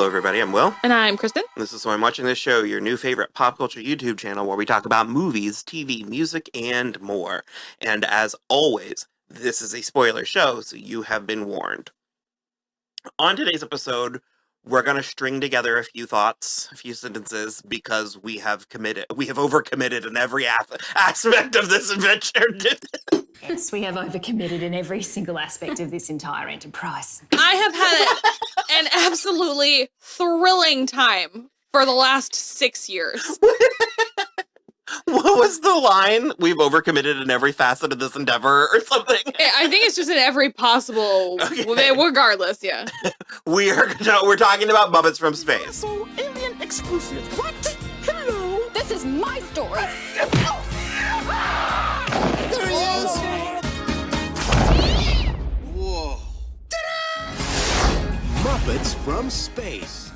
Hello, everybody. I'm Will. And I'm Kristen. This is So I'm Watching This Show, your new favorite pop culture YouTube channel where we talk about movies, TV, music, and more. And as always, this is a spoiler show, so you have been warned. On today's episode, we're going to string together a few thoughts, a few sentences, because we have overcommitted in every aspect of this adventure. Yes, we have overcommitted in every single aspect of this entire enterprise. I have had an absolutely thrilling time for the last 6 years. What was the line? We've overcommitted in every facet of this endeavor or something? I think it's just in every possible, regardless, yeah. We're talking about Muppets from Space. Alien exclusive. What? Hello? This is my story. There he is. Whoa. Muppets from Space.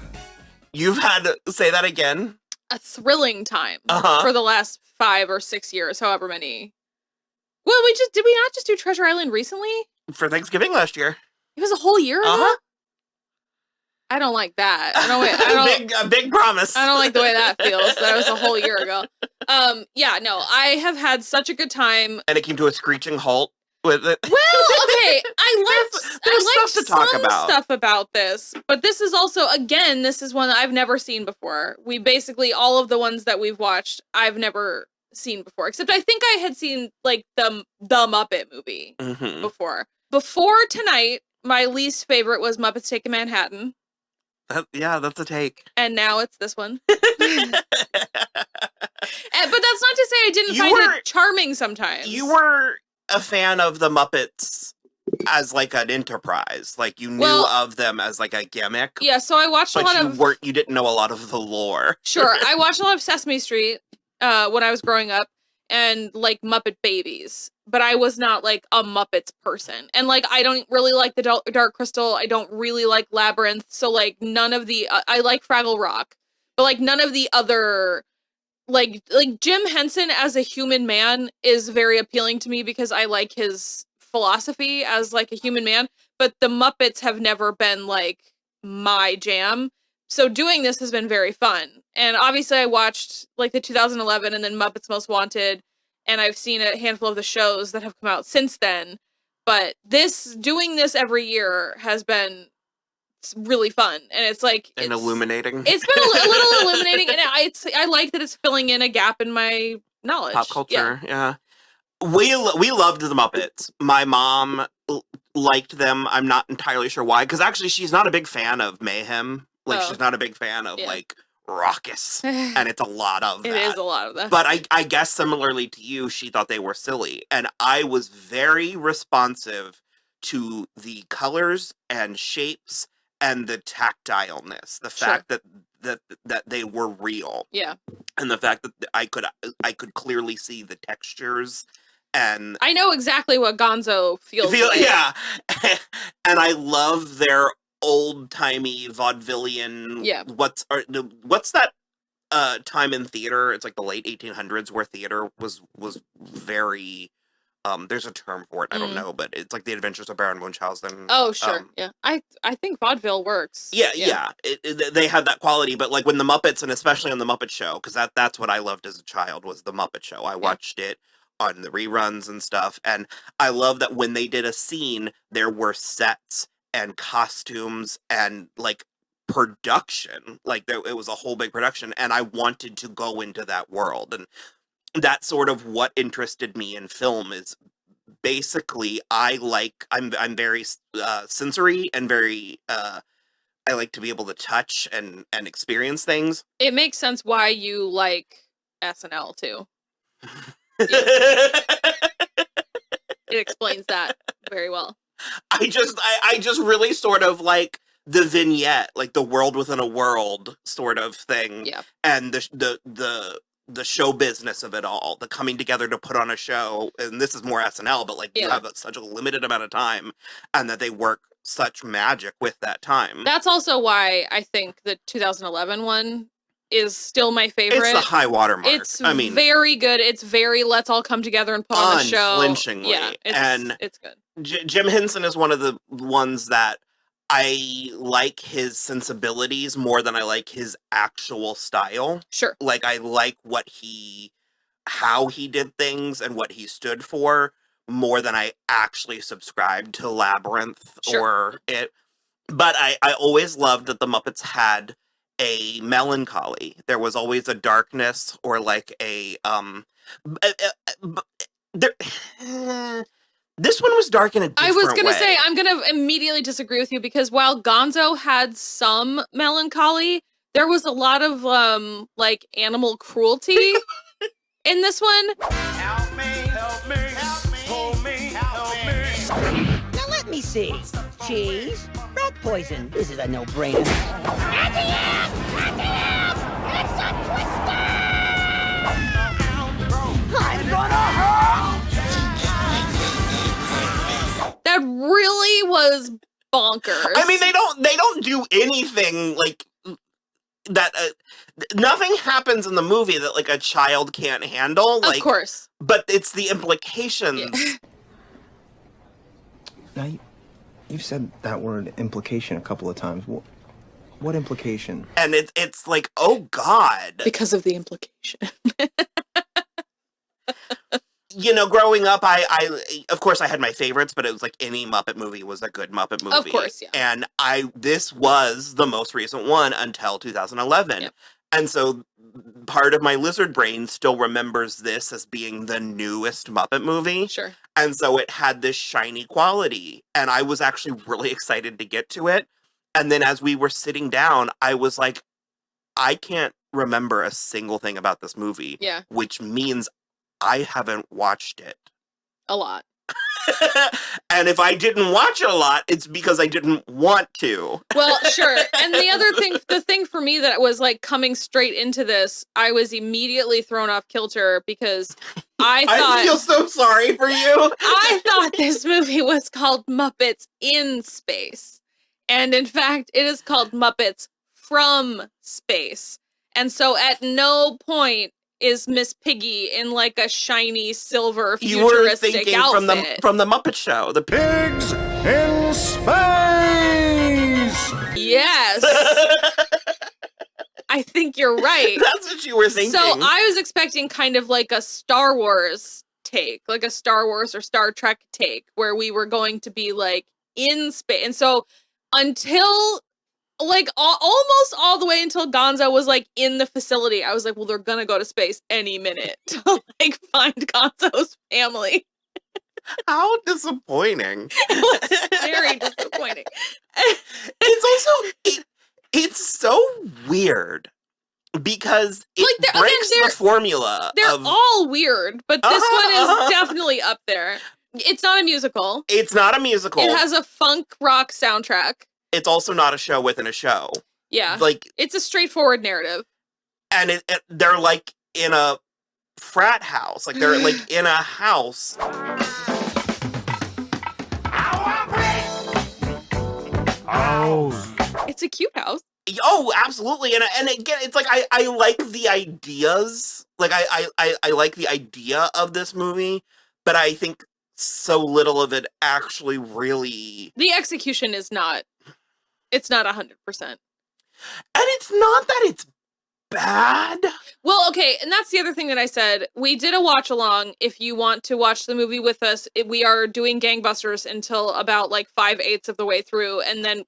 You've had to say that again? A thrilling time for the last 5 or 6 years, however many. Well, did we not just do Treasure Island recently? For Thanksgiving last year. It was a whole year ago? I don't like that. A big promise. I don't like the way that feels. That was a whole year ago. Yeah, no, I have had such a good time. And it came to a screeching halt with it. Well, okay, I liked stuff to talk some about. stuff about this, but this is also, again, this is one that I've never seen before. We basically, all of the ones that we've watched, I've never seen before, except I think I had seen, like, the Muppet movie before. Before tonight, my least favorite was Muppets Take Manhattan. That's a take. And now it's this one. But that's not to say I didn't find it charming sometimes. You were a fan of the Muppets as like an enterprise. Like you knew of them as like a gimmick. Yeah, so I watched a lot of... you didn't know a lot of the lore. Sure, I watched a lot of Sesame Street when I was growing up and like Muppet Babies. But I was not like a Muppets person. And like I don't really like the Dark Crystal. I don't really like Labyrinth. So like none of the... I like Fraggle Rock. But like none of the other... Like Jim Henson as a human man is very appealing to me because I like his philosophy as like a human man, but the Muppets have never been like my jam. So doing this has been very fun. And obviously I watched like the 2011 and then Muppets Most Wanted, and I've seen a handful of the shows that have come out since then. But doing this every year has been really fun, and it's like illuminating. It's been a little illuminating, and I like that it's filling in a gap in my knowledge. Pop culture, yeah. We loved the Muppets. My mom liked them. I'm not entirely sure why, because actually she's not a big fan of mayhem. Like she's not a big fan of like raucous, and it's a lot of that. It is a lot of that. But I guess similarly to you, she thought they were silly, and I was very responsive to the colors and shapes and the tactileness, the fact that they were real, and the fact that I could clearly see the textures, and I know exactly what Gonzo feels like. Yeah, and I love their old timey vaudevillian. Yeah, what's that time in theater? It's like the late 1800s where theater was very. There's a term for it. I don't know, but it's like the Adventures of Baron Munchausen. Oh, sure. Yeah. I think vaudeville works. Yeah. They have that quality, but like when the Muppets, and especially on the Muppet Show, because that's what I loved as a child was the Muppet Show. I watched it on the reruns and stuff, and I love that when they did a scene, there were sets and costumes and like production. Like it was a whole big production, and I wanted to go into that world. And that's sort of what interested me in film is basically I'm very sensory and very I like to be able to touch and experience things. It makes sense why you like SNL too. It explains that very well. I just really sort of like the vignette, like the world within a world sort of thing. Yeah. And the show business of it all, the coming together to put on a show, and this is more SNL, but like you have such a limited amount of time, and that they work such magic with that time. That's also why I think the 2011 one is still my favorite. It's the high watermark. It's very good. It's very let's all come together and put on a show. Unflinchingly. Yeah, it's good. Jim Henson is one of the ones that I like his sensibilities more than I like his actual style. Sure. Like, I like how he did things and what he stood for more than I actually subscribed to Labyrinth Sure. or it. But I always loved that the Muppets had a melancholy. There was always a darkness or like there, this one was dark in a I different was gonna way. say, I'm gonna immediately disagree with you because while Gonzo had some melancholy, there was a lot of like animal cruelty in this one. Help me, help me, help me, hold me, help me. Now let me see. Cheese, rat poison. This is a no-brainer. I'm gonna hurt! That really was bonkers. I mean, they don't do anything like that. Nothing happens in the movie that like a child can't handle. Of course. But it's the implications. Yeah. Now, you've said that word implication a couple of times. What implication? And it's like, oh God. Because of the implication. You know, growing up, I of course I had my favorites, but it was like any Muppet movie was a good Muppet movie. Of course, yeah. And this was the most recent one until 2011. Yep. And so part of my lizard brain still remembers this as being the newest Muppet movie. Sure. And so it had this shiny quality. And I was actually really excited to get to it. And then as we were sitting down, I was like, I can't remember a single thing about this movie. Yeah. Which means I haven't watched it. A lot. And if I didn't watch it a lot, it's because I didn't want to. Well, sure. And the thing for me that was like coming straight into this, I was immediately thrown off kilter because I feel so sorry for you. I thought this movie was called Muppets in Space. And in fact, it is called Muppets From Space. And so at no point is Miss Piggy in like a shiny silver You were futuristic thinking outfit. from the Muppet Show. The Pigs in space. Yes. I think you're right. That's what you were thinking. So I was expecting kind of like a Star Wars take, like a Star Wars or Star Trek take, where we were going to be like in space. And so until like almost all the way until Gonzo was like in the facility, I was like, well, they're gonna go to space any minute to like find Gonzo's family. How disappointing. It was very disappointing. It's also it's so weird because it Like, breaks the formula. They're all weird, but this one is definitely up there. It's not a musical. It's not a musical. It has a funk rock soundtrack. It's also not a show within a show. Yeah. Like, it's a straightforward narrative. And they're like in a frat house. Like they're like in a house. Oh. It's a cute house. Oh, absolutely. And again, it's like I like the ideas. Like I like the idea of this movie, but I think so little of it actually really. The execution is not. It's not 100%. And it's not that it's bad. Well, okay, and that's the other thing that I said. We did a watch along. If you want to watch the movie with us, we are doing gangbusters until about like 5/8 of the way through, and then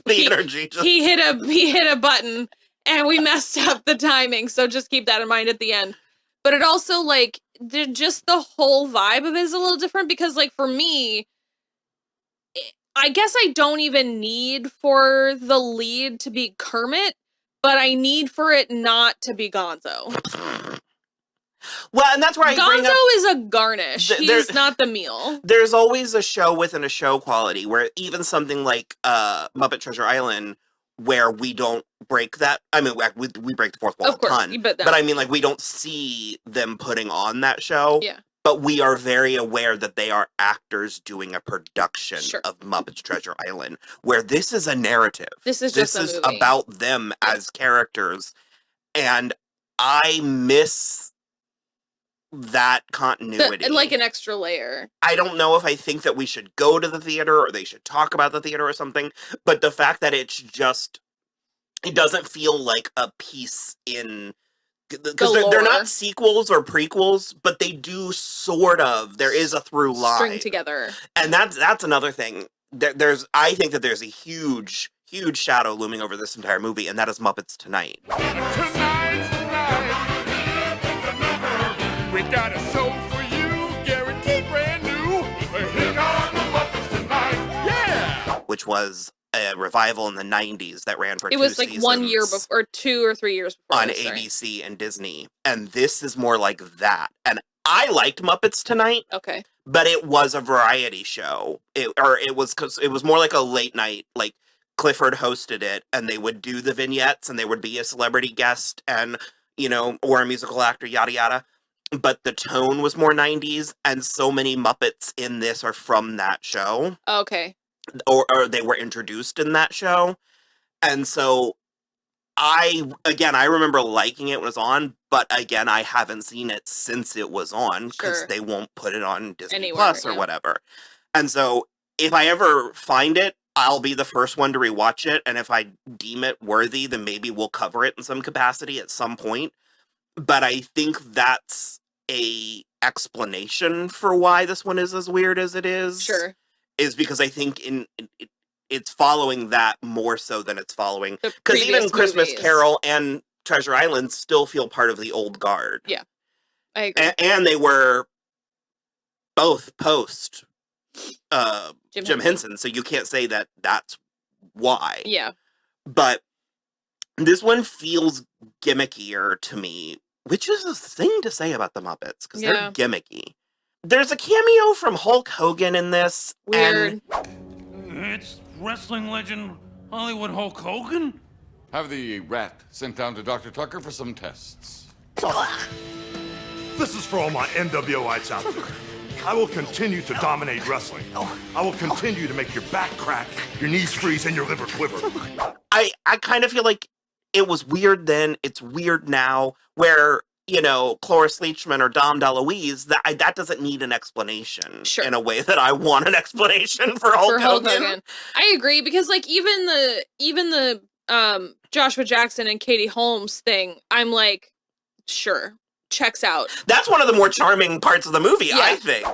energy. He hit a button, and we messed up the timing. So just keep that in mind at the end. But it also like just the whole vibe of it is a little different because like for me, I guess I don't even need for the lead to be Kermit, but I need for it not to be Gonzo. Well, and that's where I bring up... Gonzo is a garnish. He's not the meal. There's always a show within a show quality where even something like Muppet Treasure Island, where we don't break that... I mean, we break the fourth wall of course, a ton. But I mean, like, we don't see them putting on that show. Yeah. But we are very aware that they are actors doing a production Sure. of Muppets Treasure Island, where this is a narrative. This is just a movie. About them as characters. And I miss that continuity. Like an extra layer. I don't know if I think that we should go to the theater or they should talk about the theater or something, but the fact that it's just, it doesn't feel like a piece in, because they're not sequels or prequels, but they do sort of, there is a through line. String together. And that's another thing. I think that there's a huge shadow looming over this entire movie, and that is Muppets Tonight. Tonight, we got a show for you, guaranteed brand new. Here come the Muppets Tonight, yeah! Which was a revival in the 90s that ran for 2 seasons. It was like seasons 1 year before, or 2 or 3 years before. On ABC and Disney. And this is more like that. And I liked Muppets Tonight. Okay. But it was a variety show. It was more like a late night, like Clifford hosted it, and they would do the vignettes, and they would be a celebrity guest, and or a musical actor, yada yada. But the tone was more 90s, and so many Muppets in this are from that show. Okay. Or they were introduced in that show. And so I remember liking it when it was on, but again, I haven't seen it since it was on because they won't put it on Disney Plus or whatever. And so if I ever find it, I'll be the first one to rewatch it. And if I deem it worthy, then maybe we'll cover it in some capacity at some point. But I think that's a explanation for why this one is as weird as it is. Sure. Is because I think it's following that more so than it's following, because even Christmas Carol and Treasure Island still feel part of the old guard. Yeah, I agree. And they were both post Jim Henson, so you can't say that that's why. Yeah. But this one feels gimmickier to me, which is a thing to say about the Muppets, because they're gimmicky. There's a cameo from Hulk Hogan in this. Weird. It's wrestling legend Hollywood Hulk Hogan? Have the rat sent down to Dr. Tucker for some tests. This is for all my NWItes out there. I will continue to dominate wrestling. I will continue to make your back crack, your knees freeze, and your liver quiver. I kind of feel like it was weird then, it's weird now, where Cloris Leachman or Dom DeLuise, that doesn't need an explanation in a way that I want an explanation for Hulk Hogan. I agree, because like even the Joshua Jackson and Katie Holmes thing, I'm like, sure, checks out. That's one of the more charming parts of the movie, I think.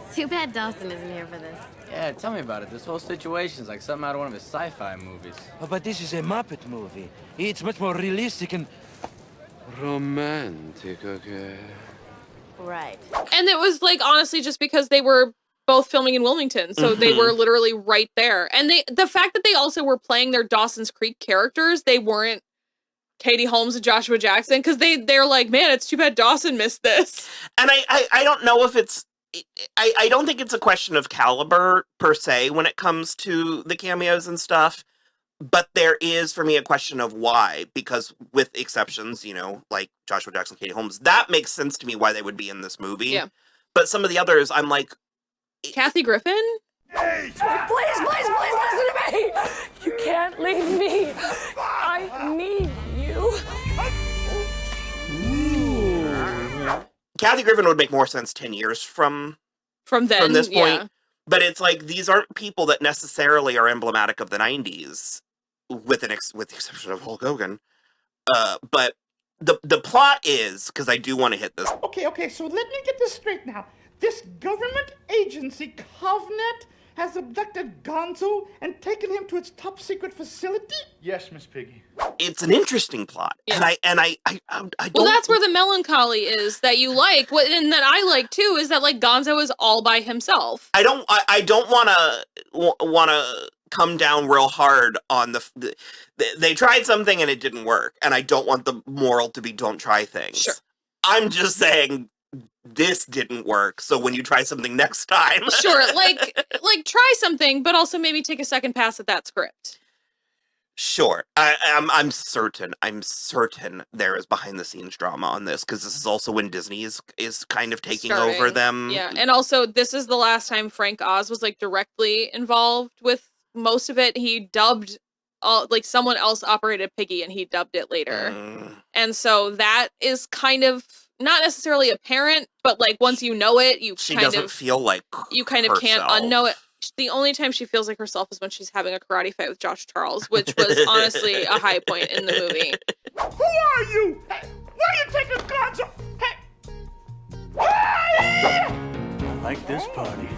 It's too bad Dawson isn't here for this. Yeah, tell me about it. This whole situation's like something out of one of his sci-fi movies. Oh, but this is a Muppet movie. It's much more realistic and romantic, okay? Right. And it was like, honestly, just because they were both filming in Wilmington, so they were literally right there. And the fact that they also were playing their Dawson's Creek characters, they weren't Katie Holmes and Joshua Jackson, because they're like, man, it's too bad Dawson missed this. And I don't know if it's, I don't think it's a question of caliber per se when it comes to the cameos and stuff. But there is, for me, a question of why, because with exceptions, like Joshua Jackson, Katie Holmes, that makes sense to me why they would be in this movie. Yeah. But some of the others, I'm like... Kathy Griffin? Hey! Please listen to me! You can't leave me! I need you! Kathy Griffin would make more sense 10 years from this point. Yeah. But it's like, these aren't people that necessarily are emblematic of the 90s. With the exception of Hulk Hogan. But the plot is, because I do want to hit this. Okay, so let me get this straight now. This government agency, Covenant, has abducted Gonzo and taken him to its top secret facility? Yes, Miss Piggy. It's an interesting plot. Yeah. And I don't... Well, that's where the melancholy is that you like. And that I like, too, is that, like, Gonzo is all by himself. I don't want to come down real hard on they tried something and it didn't work, and I don't want the moral to be don't try things. Sure. I'm just saying this didn't work, so when you try something next time. Sure, like try something, but also maybe take a second pass at that script. Sure. I'm certain there is behind the scenes drama on this, because this is also when Disney is kind of taking over them. Yeah, and also this is the last time Frank Oz was like directly involved with most of it. He dubbed like someone else operated Piggy and he dubbed it later. And so that is kind of not necessarily apparent, but like once you know it, she doesn't feel like you kind of can't herself. unknow it. The only time she feels like herself is when she's having a karate fight with Josh Charles, which was honestly a high point in the movie. Who are you? Hey, where are you taking Gonzo? Hey! Hey! I like this party.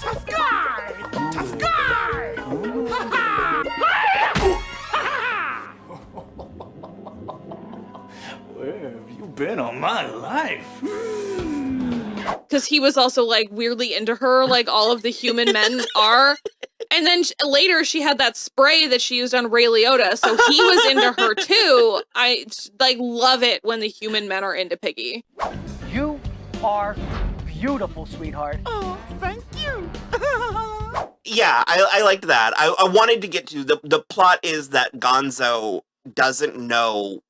Tough guy! Tough guy! Where have you been all my life? Because he was also like weirdly into her, like all of the human men are. And then later she had that spray that she used on Ray Liotta, so he was into her too. I like love it when the human men are into Piggy. You are beautiful, sweetheart. Oh, thank you. Yeah, I liked that. I wanted to get to the plot is that Gonzo doesn't know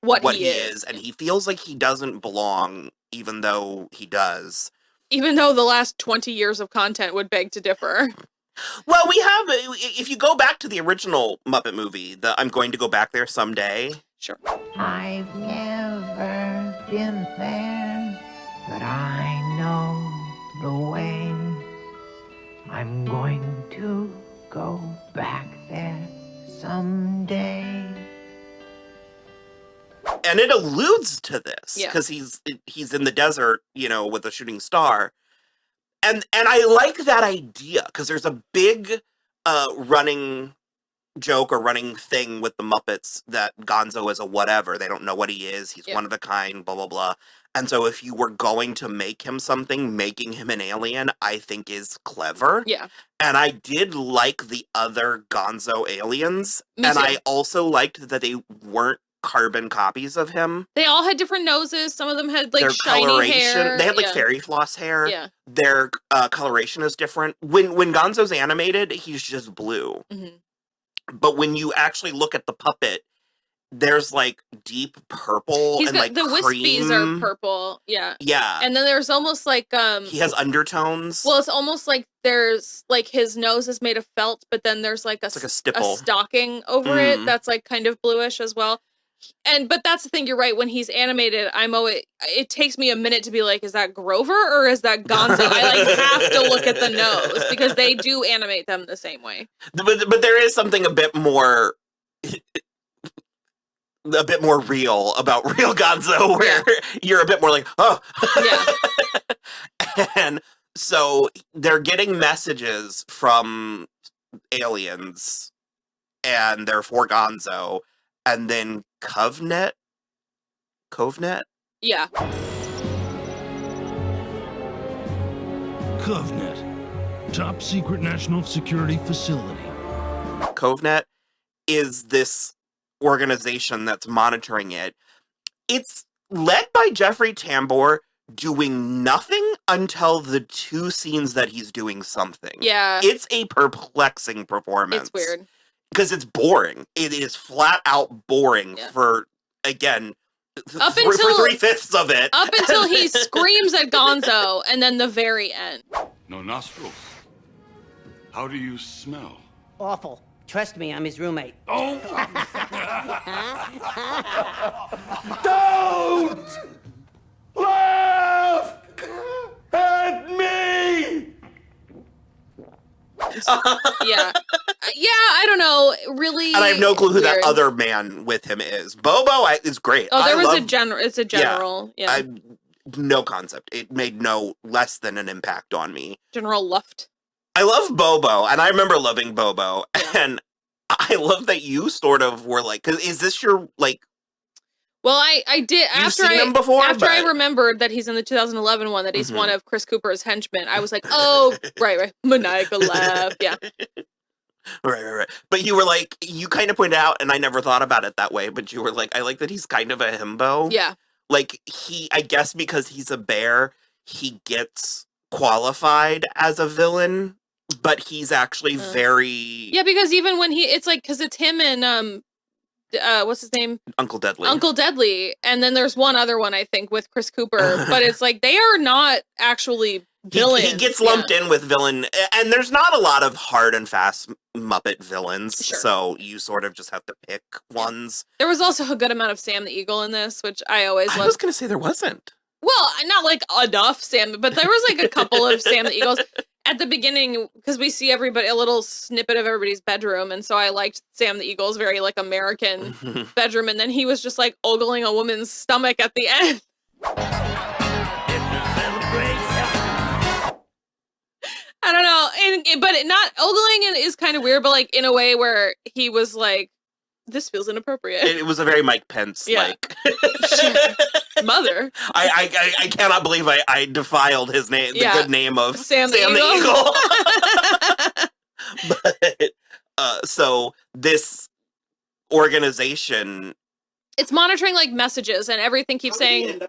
what he is, and he feels like he doesn't belong, even though he does. Even though the last 20 years of content would beg to differ. Well, we have, if you go back to the original Muppet movie, I'm going to go back there someday. Sure. I've never been there, but I know the way. I'm going to go back there someday. And it alludes to this Yeah. because he's in the desert, with a shooting star, and I like that idea because there's a big running joke or running thing with the Muppets that Gonzo is a whatever. They don't know what he is. He's one of a kind. Blah blah blah. And so if you were going to make him something, making him an alien, I think is clever. Yeah. And I did like the other Gonzo aliens, Me and too. I also liked that they weren't carbon copies of him. They all had different noses. Some of them had like Their shiny coloration, hair. they had like Yeah. fairy floss hair. Yeah. Their coloration is different. When Gonzo's animated, he's just blue. Mhm. But when you actually look at the puppet, there's like deep purple He's and got like the wispies cream. are purple. Yeah. Yeah. And then there's almost like He has undertones. well, it's almost like there's like his nose is made of felt, but then there's like It's like a stipple. stocking over Mhm. it that's like kind of bluish as well. But that's the thing, you're right, when he's animated, it takes me a minute to be like, is that Grover or is that Gonzo? I like have to look at the nose because they do animate them the same way. But there is something a bit more real about real Gonzo where you're a bit more like, oh. Yeah. And so they're getting messages from aliens and they're for Gonzo, and then Covenant? Yeah. Covenant, top secret national security facility. Covenant is this organization that's monitoring it. It's led by Jeffrey Tambor doing nothing until the two scenes that he's doing something. Yeah. It's a perplexing performance. It's weird. Because it's boring. It is flat out boring for, again, for 3/5 of it. Up until he screams at Gonzo and then the very end. No nostrils. How do you smell? Awful. Trust me, I'm his roommate. Oh! Don't laugh at me! Yeah. Yeah, I don't know. Really. And I have no clue who that weird. other man with him is. Bobo is great. Oh, there I was love, a general. It's a general. Yeah. I no concept. It made no less than an impact on me. General Luft. I love Bobo, and I remember loving Bobo, and I love that you sort of were like, "Cause is this your like?" Well, I did You've after seen I him before, after I but- remembered that he's in the 2011 one, that he's Mhm. one of Chris Cooper's henchmen. I was like, oh, right, maniacal laugh, yeah. Right. But you were like, you kind of pointed out, and I never thought about it that way. But you were like, I like that he's kind of a himbo. Yeah. Like I guess because he's a bear, he gets qualified as a villain, but he's actually very Yeah, because even when it's like, because it's him and what's his name? Uncle Deadly. Uncle Deadly, and then there's one other one I think with Chris Cooper, but it's like they are not actually villains. He gets lumped in with villain, and there's not a lot of hard and fast Muppet villains, Sure. so you sort of just have to pick ones. There was also a good amount of Sam the Eagle in this, which I always loved. I was gonna say there wasn't. Well, not like enough Sam, but there was like a couple of Sam the Eagles at the beginning because we see everybody a little snippet of everybody's bedroom, and so I liked Sam the Eagle's very like American bedroom, and then he was just like ogling a woman's stomach at the end. I don't know, but not ogling is kind of weird, but like in a way where he was like, "This feels inappropriate." It was a very Mike Pence like. Mother. I cannot believe I defiled his name, the good name of Sam the Eagle. But so this organization, it's monitoring like messages, and everything keeps saying,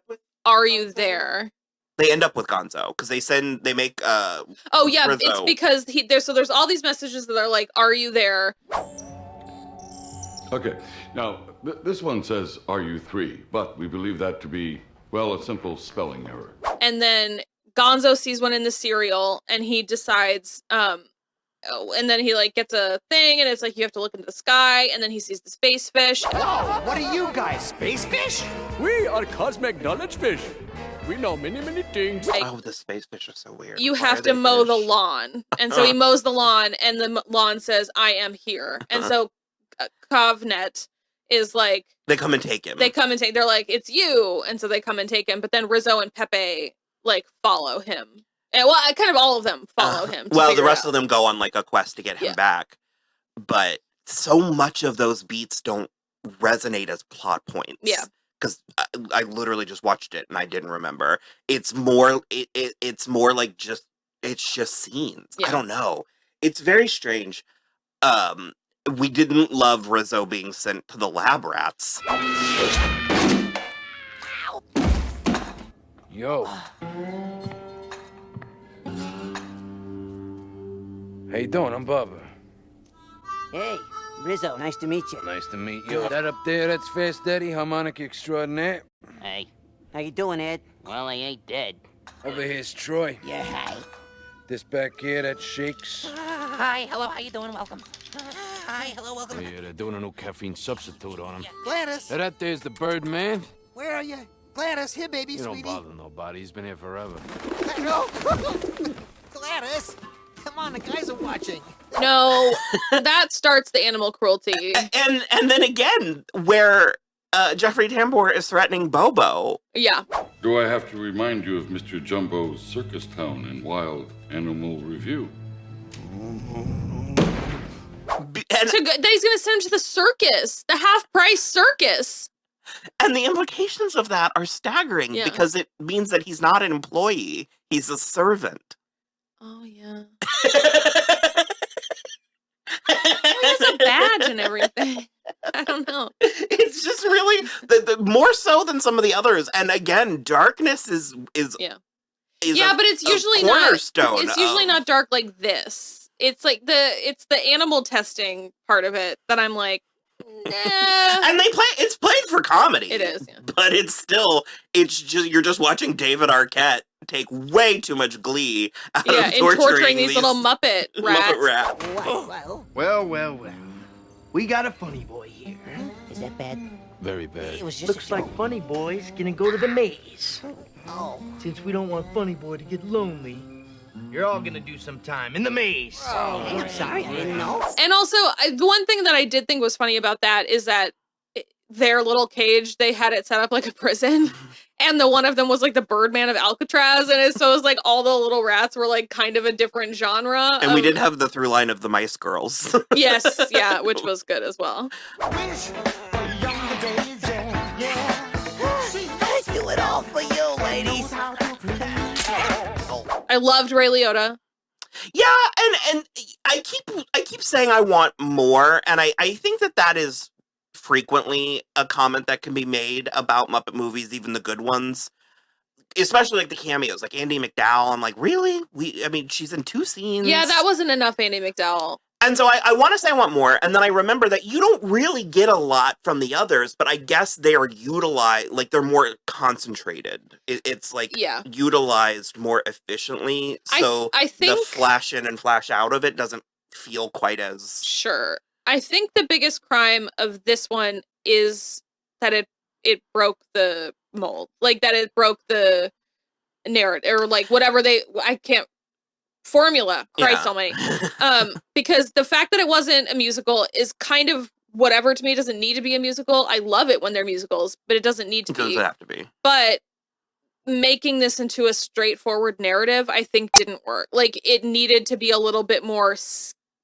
"Are you there?" they end up with Gonzo because they make oh yeah, Rizzo. it's because there's all these messages that are like, "Are you there?" Okay, now this one says, "Are you 3?" But we believe that to be, well, a simple spelling error. And then Gonzo sees one in the cereal, and he decides, and then he like gets a thing, and it's like you have to look into the sky, and then he sees the space fish. Whoa, what are you guys, space fish? We are cosmic knowledge fish. We know many, many things. Oh, the space fish are so weird. You Why have are to they mow fish? the lawn, and so he mows the lawn, and the lawn says, "I am here," and so Kovnet is like, they come and take him. They're like, "It's you," and so they come and take him. But then Rizzo and Pepe like follow him, and well, kind of all of them follow him. Well, the rest of them go on like a quest to get him Yeah. back, but so much of those beats don't resonate as plot points. Yeah. Because I literally just watched it and I didn't remember. It's more it's more like it's just scenes. Yeah. I don't know. It's very strange. We didn't love Rizzo being sent to the lab rats. Yo. How you doing? I'm Bubba. Hey, Rizzo, nice to meet you. Nice to meet you. That up there, that's Fast Eddie, harmonica extraordinaire. Hey. How you doing, Ed? Well, I ain't dead. Over here's Troy. Yeah, hi. This back here, that's Shakes. Hi, hello, how you doing? Welcome. Hi, hello, welcome. Yeah, they're doing a new caffeine substitute on him. Gladys, Hey, that there's the bird man. where are you? Gladys, here, baby, You don't sweetie. bother nobody. He's been here forever. No. Gladys, come on, the guys are watching. No, that starts the animal cruelty. And then again, where Jeffrey Tambor is threatening Bobo. Yeah. Do I have to remind you of Mr. Jumbo's Circus Town in Wild Animal Review? That he's gonna send him to the circus, the half-price circus. And the implications of that are staggering because it means that he's not an employee, he's a servant. Oh, yeah. He has a badge and everything. I don't know. It's just really the more so than some of the others. And again, darkness is yeah, is but it's usually cornerstone. It's usually not dark like this. It's like it's the animal testing part of it that I'm like, nah. And it's played for comedy. It is, yeah. But it's just you're just watching David Arquette take way too much glee out of in torturing these little Muppet rats. Muppet rat. Well. We got a funny boy here. Is that bad? Very bad. It was just Looks like Funny Boy's gonna go to the maze. Oh. Since we don't want Funny Boy to get lonely, you're all gonna do some time in the maze. Oh, hey, I'm sorry, I didn't know. And also, the one thing that I did think was funny about that is that their little cage, they had it set up like a prison. And the one of them was like the Birdman of Alcatraz. And so it was like all the little rats were like kind of a different genre. And we did have the through line of the Mice Girls. Yes, yeah, which was good as well. Let's do it all for you, ladies. I loved Ray Liotta. Yeah, and I keep saying I want more, and I think that is frequently a comment that can be made about Muppet movies, even the good ones. Especially like the cameos, like Andie MacDowell. I'm like, really? She's in 2 scenes. Yeah, that wasn't enough Andie MacDowell. And so I want to say I want more, and then I remember that you don't really get a lot from the others, but I guess they are utilized, like they're more concentrated. It's like utilized more efficiently, so I think the flash in and flash out of it doesn't feel quite as... Sure. I think the biggest crime of this one is that it broke the mold. Like, that it broke the narrative, or like whatever I can't... Formula, Christ almighty. Because the fact that it wasn't a musical is kind of whatever to me. It doesn't need to be a musical. I love it when they're musicals, but it doesn't need to be. It doesn't have to be. But making this into a straightforward narrative, I think didn't work. Like, it needed to be a little bit more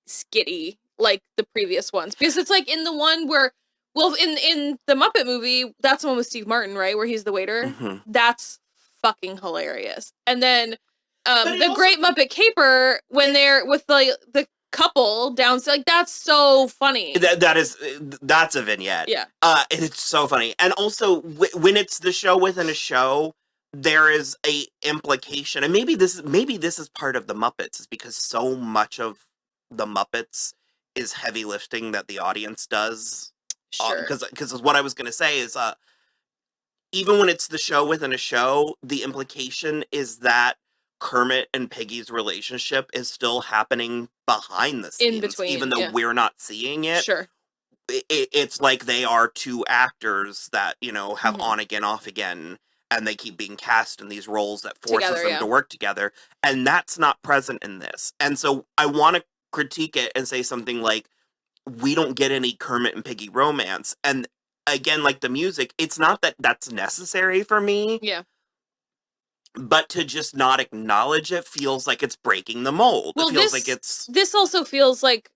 skitty, like the previous ones. Because it's like in the one where, well, in the Muppet movie, that's the one with Steve Martin, right? Where he's the waiter. Mm-hmm. That's fucking hilarious. And then the Great Muppet Caper, when they're with the couple downstairs, like, that's so funny. That's a vignette. Yeah. It's so funny. And also, when it's the show within a show, there is a implication, and maybe this is part of the Muppets, is because so much of the Muppets is heavy lifting that the audience does. Sure. Because what I was going to say is, even when it's the show within a show, the implication is that Kermit and Piggy's relationship is still happening behind the scenes, in between, even though we're not seeing it. Sure. It's like they are two actors that, have on again, off again, and they keep being cast in these roles that forces them to work together, and that's not present in this. And so I want to critique it and say something like, we don't get any Kermit and Piggy romance. And again, like the music, it's not that that's necessary for me. Yeah. But to just not acknowledge it feels like it's breaking the mold. Well, it feels like it's... This also feels like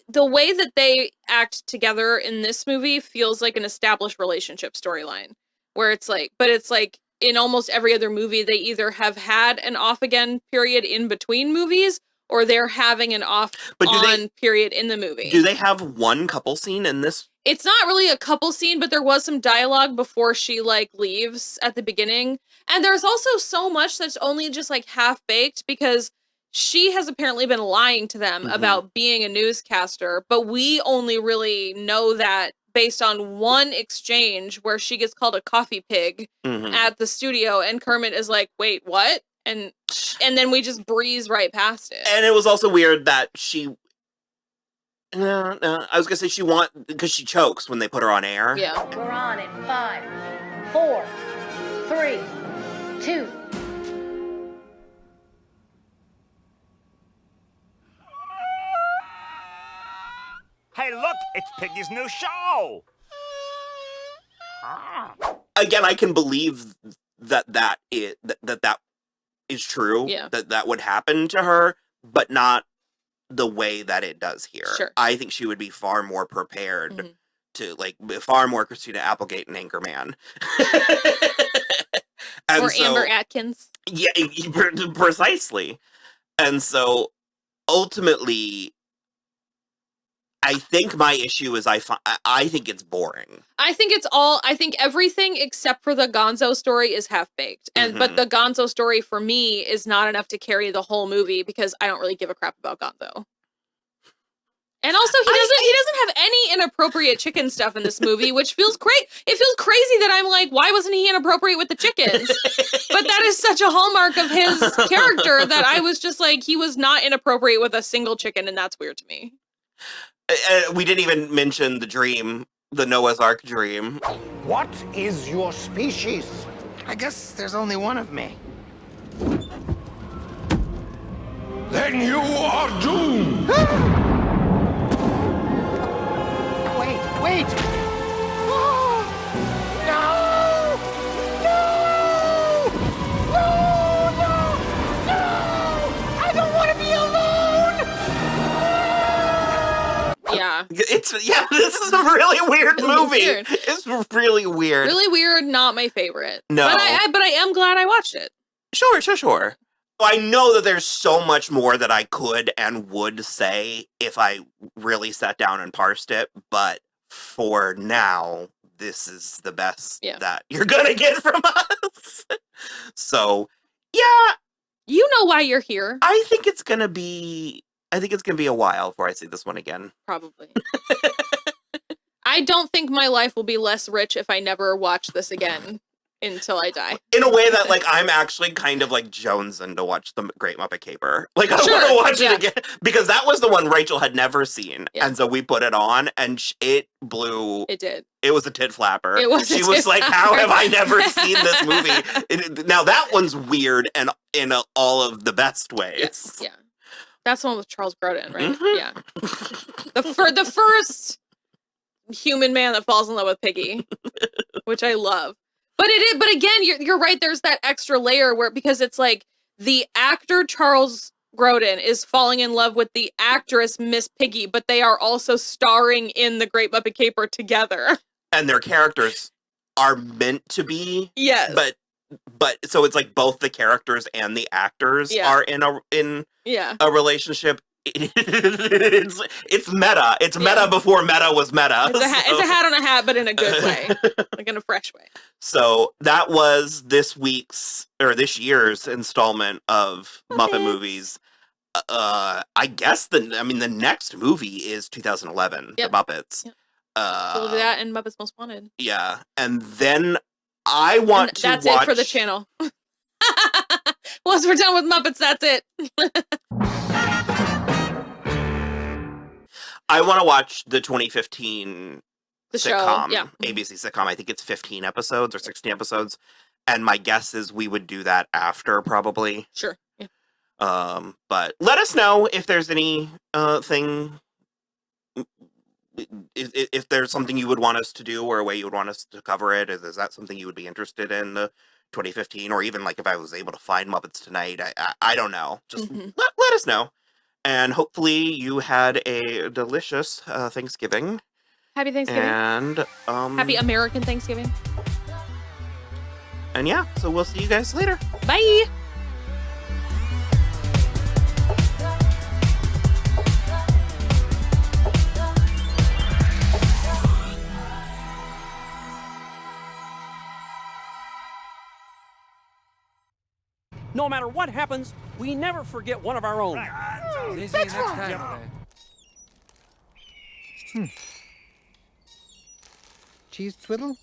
the way that they act together in this movie feels like an established relationship storyline. Where it's like, but it's like in almost every other movie, they either have had an off again period in between movies, or they're having an off on period in the movie. Do they have one couple scene in this? It's not really a couple scene, but there was some dialogue before she like leaves at the beginning. And there's also so much that's only just like half baked, because she has apparently been lying to them about being a newscaster, but we only really know that based on one exchange where she gets called a coffee pig at the studio, and Kermit is like, wait, what? And then we just breeze right past it. And it was also weird that she... No, I was gonna say because she chokes when they put her on air. Yeah. We're on it. 5, 4, 3, 2. Hey, look, it's Piggy's new show. Again, I can believe that is true. Yeah. That would happen to her, but not the way that it does here. Sure. I think she would be far more prepared to, like, far more Christina Applegate and Anchorman. Or Amber Atkins. Yeah, precisely. And so, ultimately, I think my issue is I think it's boring. I think everything except for the Gonzo story is half-baked. But the Gonzo story for me is not enough to carry the whole movie, because I don't really give a crap about Gonzo. And also, he doesn't have any inappropriate chicken stuff in this movie, which feels great. It feels crazy that I'm like, why wasn't he inappropriate with the chickens? But that is such a hallmark of his character that I was just like, he was not inappropriate with a single chicken, and that's weird to me. We didn't even mention the dream, the Noah's Ark dream. What is your species? I guess there's only one of me. Then you are doomed! Wait! Oh, no! I don't want to be alone! Yeah. This is a really weird movie. Weird. It's really weird. Really weird, not my favorite. No. But I am glad I watched it. Sure. I know that there's so much more that I could and would say if I really sat down and parsed it, but for now, this is the best that you're gonna get from us. So, yeah. You know why you're here. I think it's gonna be a while before I see this one again. Probably. I don't think my life will be less rich if I never watch this again. until I die. In a way that, like, I'm actually kind of like jonesing to watch the Great Muppet Caper. Like, I Sure, want to watch yeah. it again because that was the one Rachel had never seen, Yeah. and so we put it on, and it blew. It did. It was a tit flapper. It was. She was like, "How have I never seen this movie?" Now that one's weird and in all of the best ways. Yes. Yeah. That's the one with Charles Grodin, right? Mhm. Yeah. The first human man that falls in love with Piggy, which I love. But but again, you're right. There's that extra layer where, because it's like the actor Charles Grodin is falling in love with the actress Miss Piggy, but they are also starring in the Great Muppet Caper together. And their characters are meant to be. Yes. But so it's like both the characters and the actors are in a relationship. It's meta. It's meta before meta was meta. It's a hat on a hat, but in a good way, like in a fresh way. So that was this year's installment of Muppet movies. I guess the next movie is 2011, Yep. The Muppets. Yep. We'll do that and Muppets Most Wanted. Yeah, and then I want to that's watch. it for the channel. Once we're done with Muppets, that's it. I want to watch the 2015 The show, sitcom, yeah. ABC sitcom. I think it's 15 episodes or 16 episodes, and my guess is we would do that after, probably. Sure. Yeah. But let us know if there's any thing, if there's something you would want us to do or a way you would want us to cover it. Is that something you would be interested in, the 2015, or even like if I was able to find Muppets tonight? I don't know. Just let us know. And hopefully you had a delicious Thanksgiving. Happy Thanksgiving. And Happy American Thanksgiving. And yeah, so we'll see you guys later. Bye. No matter what happens, we never forget one of our own. That's right. Cheese twiddle?